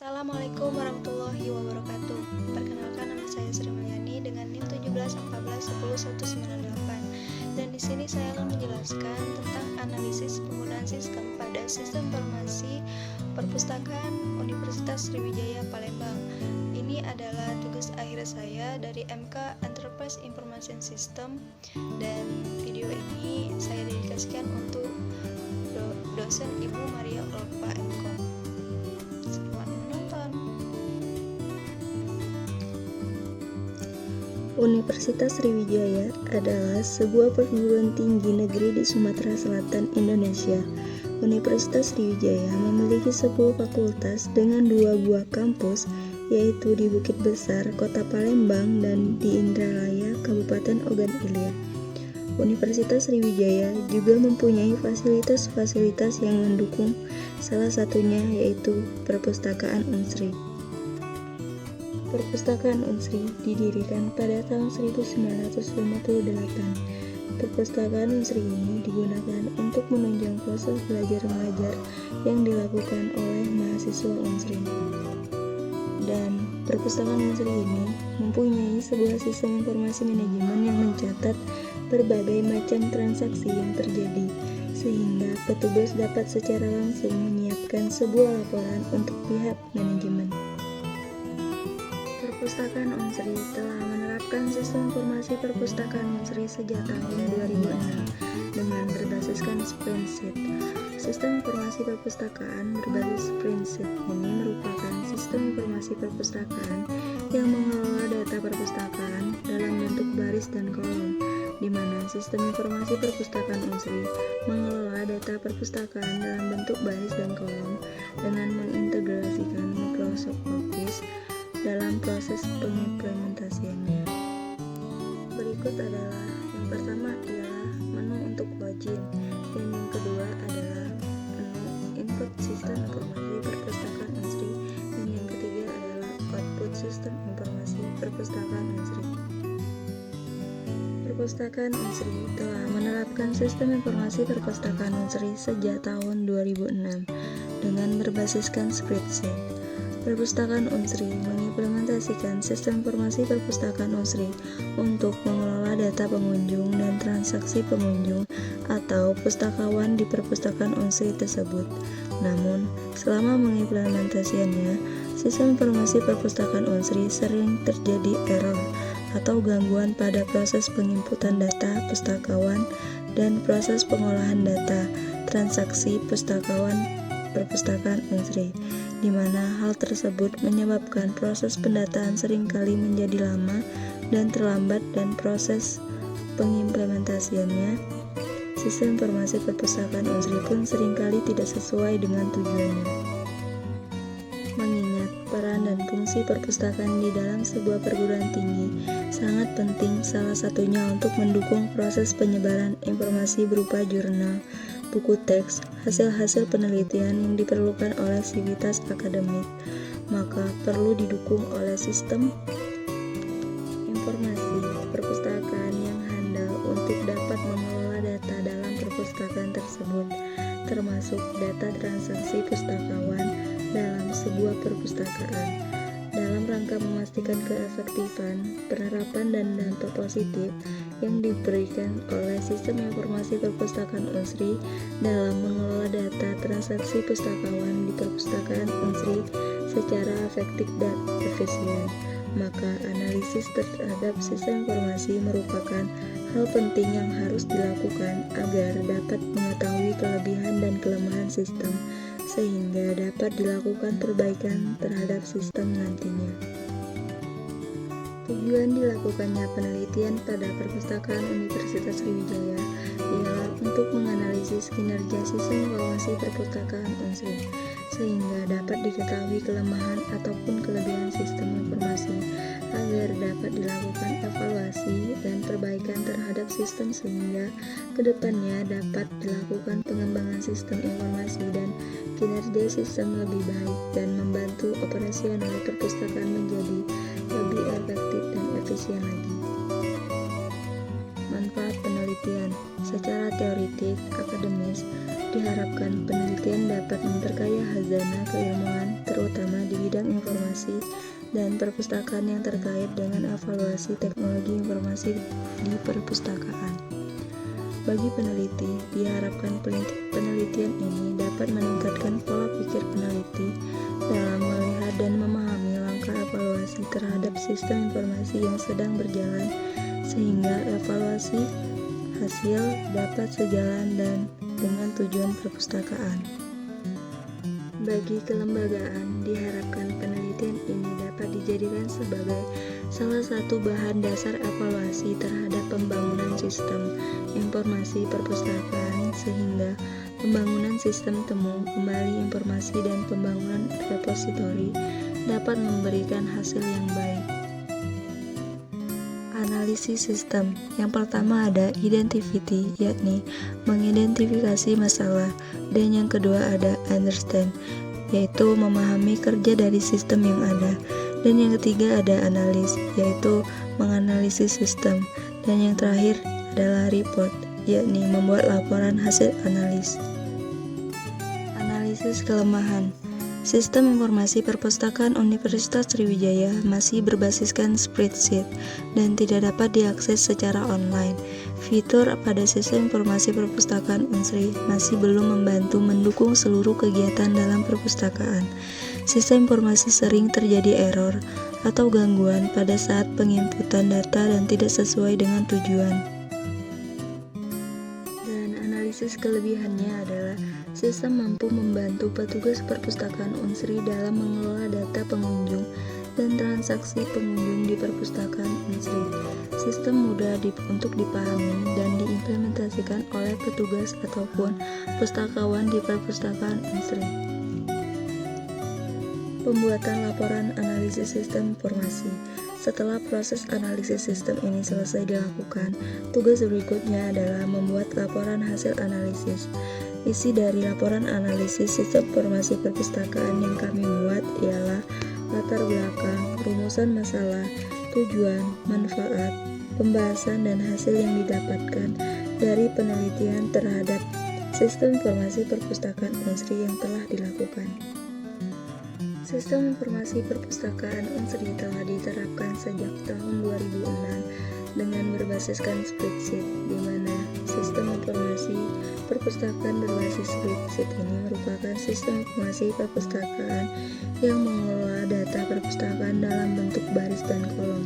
Assalamualaikum warahmatullahi wabarakatuh. Perkenalkan, nama saya Sri Mulyani dengan NIM 1714101198. Dan di sini saya akan menjelaskan tentang analisis penggunaan sistem pada sistem informasi perpustakaan Universitas Sriwijaya Palembang. Ini adalah tugas akhir saya dari MK Enterprise Information System, dan video ini saya dedikasikan untuk dosen Ibu Maria Ulfa MKOM. Selamat menonton. Universitas Sriwijaya adalah sebuah perguruan tinggi negeri di Sumatera Selatan, Indonesia. Universitas Sriwijaya memiliki 10 fakultas dengan 2 buah kampus, yaitu di Bukit Besar, Kota Palembang, dan di Indralaya, Kabupaten Ogan Ilir. Universitas Sriwijaya juga mempunyai fasilitas-fasilitas yang mendukung, salah satunya yaitu Perpustakaan Unsri. Perpustakaan Unsri didirikan pada tahun 1958. Perpustakaan Unsri ini digunakan untuk menunjang proses belajar mengajar yang dilakukan oleh mahasiswa Unsri. Dan perpustakaan Unsri ini mempunyai sebuah sistem informasi manajemen yang mencatat berbagai macam transaksi yang terjadi, sehingga petugas dapat secara langsung menyiapkan sebuah laporan untuk pihak manajemen. Perpustakaan Unsri telah menerapkan sistem informasi perpustakaan Unsri sejak tahun 2006 dengan berbasiskan Springsheet. Sistem informasi perpustakaan berbasis Springsheet ini merupakan sistem informasi perpustakaan yang mengelola data perpustakaan dalam bentuk baris dan kolom, di mana sistem informasi perpustakaan Unsri mengelola data perpustakaan dalam bentuk baris dan kolom dengan mengintegrasikan Microsoft Office dalam proses pengimplementasiannya. Berikut adalah yang pertama ialah menu untuk login, dan yang kedua adalah menu input sistem informasi perpustakaan Unsri, dan yang ketiga adalah output sistem informasi perpustakaan Unsri. Perpustakaan Unsri telah menerapkan sistem informasi perpustakaan Unsri sejak tahun 2006 dengan berbasiskan Spreadsheet. Perpustakaan Unsri mengimplementasikan sistem informasi perpustakaan Unsri untuk mengelola data pengunjung dan transaksi pengunjung atau pustakawan di perpustakaan Unsri tersebut. Namun, selama mengimplementasikannya, sistem informasi perpustakaan Unsri sering terjadi error atau gangguan pada proses penginputan data pustakawan dan proses pengolahan data transaksi pustakawan perpustakaan Unsri, di mana hal tersebut menyebabkan proses pendataan seringkali menjadi lama dan terlambat, dan proses pengimplementasiannya sistem informasi perpustakaan Unsri pun seringkali tidak sesuai dengan tujuannya. Mengingat peran dan fungsi perpustakaan di dalam sebuah perguruan tinggi sangat penting, salah satunya untuk mendukung proses penyebaran informasi berupa jurnal, buku teks, hasil-hasil penelitian yang diperlukan oleh sivitas akademik, maka perlu didukung oleh sistem informasi perpustakaan yang handal untuk dapat mengelola data dalam perpustakaan tersebut, termasuk data transaksi pustakawan dalam sebuah perpustakaan. Dalam rangka memastikan keefektifan, penerapan, dan dampak positif yang diberikan oleh sistem informasi perpustakaan Unsri dalam mengelola data transaksi pustakawan di perpustakaan Unsri secara efektif dan efisien, maka analisis terhadap sistem informasi merupakan hal penting yang harus dilakukan agar dapat mengetahui kelebihan dan kelemahan sistem, sehingga dapat dilakukan perbaikan terhadap sistem nantinya. Tujuan dilakukannya penelitian pada Perpustakaan Universitas Sriwijaya ialah untuk menganalisis kinerja sistem informasi perpustakaan Unsri, sehingga dapat diketahui kelemahan ataupun kelebihan sistem informasi agar dapat dilakukan evaluasi dan perbaikan terhadap sistem, sehingga kedepannya dapat dilakukan pengembangan sistem informasi dan kinerja sistem lebih baik dan membantu operasional perpustakaan menjadi lebih efektif dan efisien lagi. Manfaat penelitian penelitian. Secara teoritik, akademis, diharapkan penelitian dapat memperkaya hazanah keilmuan, terutama di bidang informasi dan perpustakaan yang terkait dengan evaluasi teknologi informasi di perpustakaan. Bagi peneliti, diharapkan penelitian ini dapat meningkatkan pola pikir peneliti dalam melihat dan memahami langkah evaluasi terhadap sistem informasi yang sedang berjalan, sehingga evaluasi hasil dapat sejalan dan dengan tujuan perpustakaan. Bagi kelembagaan, diharapkan penelitian ini dapat dijadikan sebagai salah satu bahan dasar evaluasi terhadap pembangunan sistem informasi perpustakaan, sehingga pembangunan sistem temu, kembali informasi, dan pembangunan repositori dapat memberikan hasil yang baik. Analisis sistem. Yang pertama ada identity, yakni mengidentifikasi masalah, dan yang kedua ada understand, yaitu memahami kerja dari sistem yang ada, dan yang ketiga ada analis, yaitu menganalisis sistem, dan yang terakhir adalah report, yakni membuat laporan hasil analis. Analisis kelemahan. Sistem informasi perpustakaan Universitas Sriwijaya masih berbasiskan spreadsheet dan tidak dapat diakses secara online. Fitur pada sistem informasi perpustakaan Unsri masih belum membantu mendukung seluruh kegiatan dalam perpustakaan. Sistem informasi sering terjadi error atau gangguan pada saat penginputan data dan tidak sesuai dengan tujuan. Dan analisis kelebihannya adalah sistem mampu membantu petugas perpustakaan Unsri dalam mengelola data pengunjung dan transaksi pengunjung di perpustakaan Unsri. Sistem mudah untuk dipahami dan diimplementasikan oleh petugas ataupun pustakawan di perpustakaan Unsri. Pembuatan laporan analisis sistem informasi. Setelah proses analisis sistem ini selesai dilakukan, tugas berikutnya adalah membuat laporan hasil analisis. Isi dari laporan analisis sistem informasi perpustakaan yang kami buat ialah latar belakang, rumusan masalah, tujuan, manfaat, pembahasan, dan hasil yang didapatkan dari penelitian terhadap sistem informasi perpustakaan Unsri yang telah dilakukan. Sistem informasi perpustakaan Unsri telah diterapkan sejak tahun 2006 dengan berbasiskan spreadsheet, di mana sistem informasi perpustakaan berbasis spreadsheet ini merupakan sistem informasi perpustakaan yang mengelola data perpustakaan dalam bentuk baris dan kolom,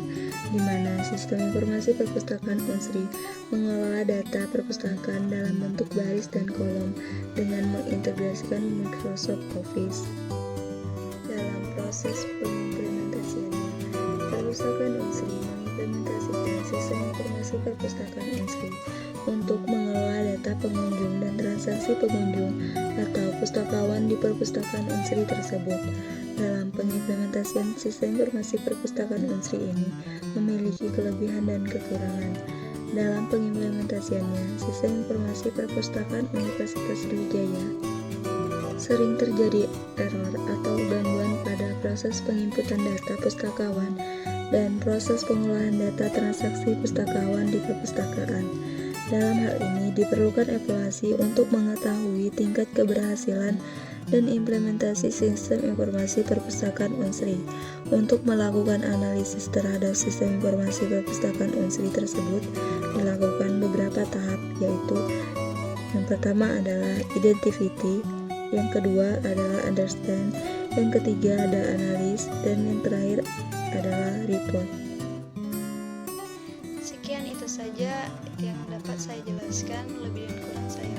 di mana sistem informasi perpustakaan Unsri mengelola data perpustakaan dalam bentuk baris dan kolom dengan mengintegrasikan Microsoft Office. Dalam proses pengimplementasiannya, perpustakaan Unsri mengimplementasikan sistem informasi perpustakaan Unsri untuk mengelola data pengunjung dan transaksi pengunjung atau pustakawan di perpustakaan Unsri tersebut. Dalam pengimplementasian sistem informasi perpustakaan Unsri ini memiliki kelebihan dan kekurangan. Dalam pengimplementasiannya, sistem informasi perpustakaan Universitas Sriwijaya sering terjadi error atau gangguan pada proses penginputan data pustakawan dan proses pengolahan data transaksi pustakawan di perpustakaan. Dalam hal ini diperlukan evaluasi untuk mengetahui tingkat keberhasilan dan implementasi sistem informasi perpustakaan Unsri. Untuk melakukan analisis terhadap sistem informasi perpustakaan Unsri tersebut dilakukan beberapa tahap, yaitu yang pertama adalah identity, yang kedua adalah understand, yang ketiga ada analis, dan yang terakhir adalah report. Sekian itu saja yang dapat saya jelaskan, lebih dan kurang saya